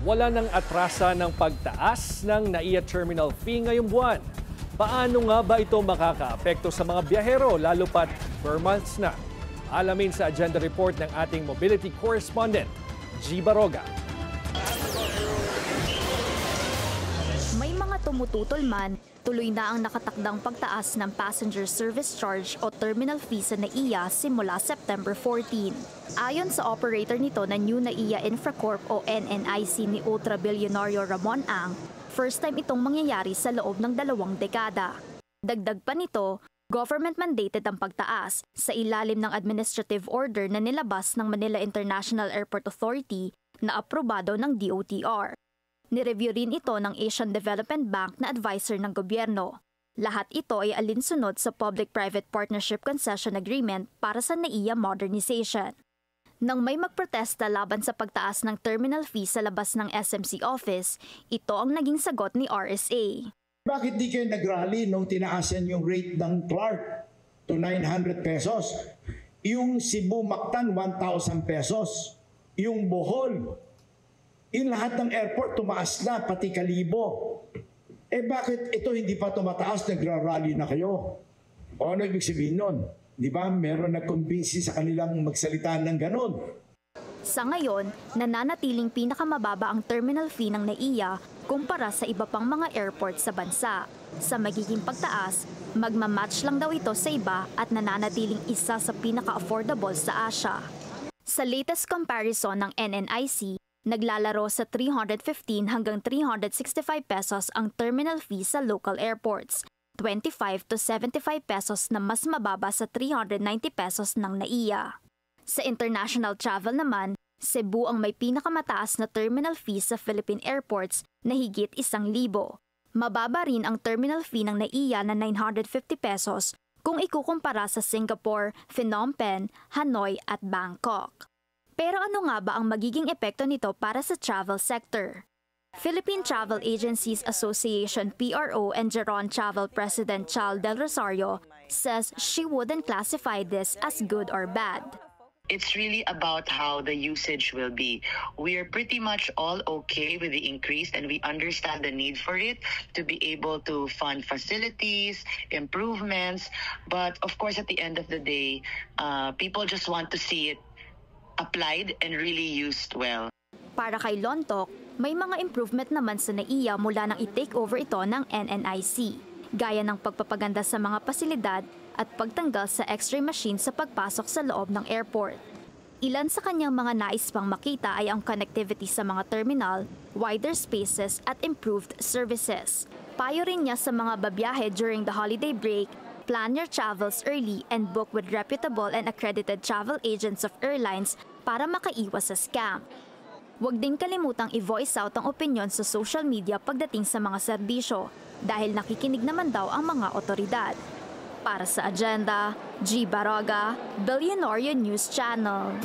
Wala nang atrasa ng pagtaas ng NAIA Terminal Fee ngayong buwan. Paano nga ba ito makakaapekto sa mga biyahero lalo pat 4 months na? Alamin sa agenda report ng ating mobility correspondent, G. Baroga. May mga tumututol man, tuloy na ang nakatakdang pagtaas ng passenger service charge o terminal fee sa NAIA simula September 14. Ayon sa operator nito na New NAIA Infracorp o NNIC ni ultra-bilyonaryo Ramon Ang, first time itong mangyayari sa loob ng 2 dekada. Dagdag pa nito, government-mandated ang pagtaas sa ilalim ng administrative order na nilabas ng Manila International Airport Authority na aprobado ng DOTR. Nireview rin ito ng Asian Development Bank na advisor ng gobyerno. Lahat ito ay alinsunod sa Public-Private Partnership Concession Agreement para sa NAIA modernization. Nang may magprotesta laban sa pagtaas ng terminal fee sa labas ng SMC office, ito ang naging sagot ni RSA. Bakit di kayo nag-rally nung tinaasan yung rate ng Clark to 900 pesos? Yung Cebu Mactan, 1,000 pesos. Yung Bohol, yung lahat ng airport tumaas na, pati Kalibo. Bakit ito hindi pa tumataas, nagra-rally na kayo? O ano ibig sabihin nun? Di ba, meron nag-convince sa kanilang magsalita ng ganon. Sa ngayon, nananatiling pinakamababa ang terminal fee ng NAIA kumpara sa iba pang mga airport sa bansa. Sa magiging pagtaas, magmamatch lang daw ito sa iba at nananatiling isa sa pinaka-affordable sa Asia. Sa latest comparison ng NNIC, naglalaro sa 315 hanggang 365 pesos ang terminal fee sa local airports, 25 to 75 pesos na mas mababa sa 390 pesos ng NAIA. Sa international travel naman, Cebu ang may pinakamataas na terminal fee sa Philippine airports na higit 1,000. Mababa rin ang terminal fee ng NAIA na 950 pesos kung ikukumpara sa Singapore, Phnom Penh, Hanoi at Bangkok. Pero ano nga ba ang magiging epekto nito para sa travel sector? Philippine Travel Agencies Association PRO and Geron Travel President Chal Del Rosario says she wouldn't classify this as good or bad. It's really about how the usage will be. We are pretty much all okay with the increase and we understand the need for it to be able to fund facilities, improvements. But of course, at the end of the day, people just want to see it applied and really used well. Para kay Lontok, may mga improvement naman sa NAIA mula nang i-take over ito ng NNIC, gaya ng pagpapaganda sa mga pasilidad at pagtanggal sa x-ray machine sa pagpasok sa loob ng airport. Ilan sa kanyang mga nais pang makita ay ang connectivity sa mga terminal, wider spaces at improved services. Payo rin niya sa mga babiyahe during the holiday break, plan your travels early and book with reputable and accredited travel agents of airlines para makaiwas sa scam. Huwag din kalimutang i-voice out ang opinyon sa social media pagdating sa mga serbisyo dahil nakikinig naman daw ang mga otoridad. Para sa Agenda, G. Baroga, Billionaire News Channel.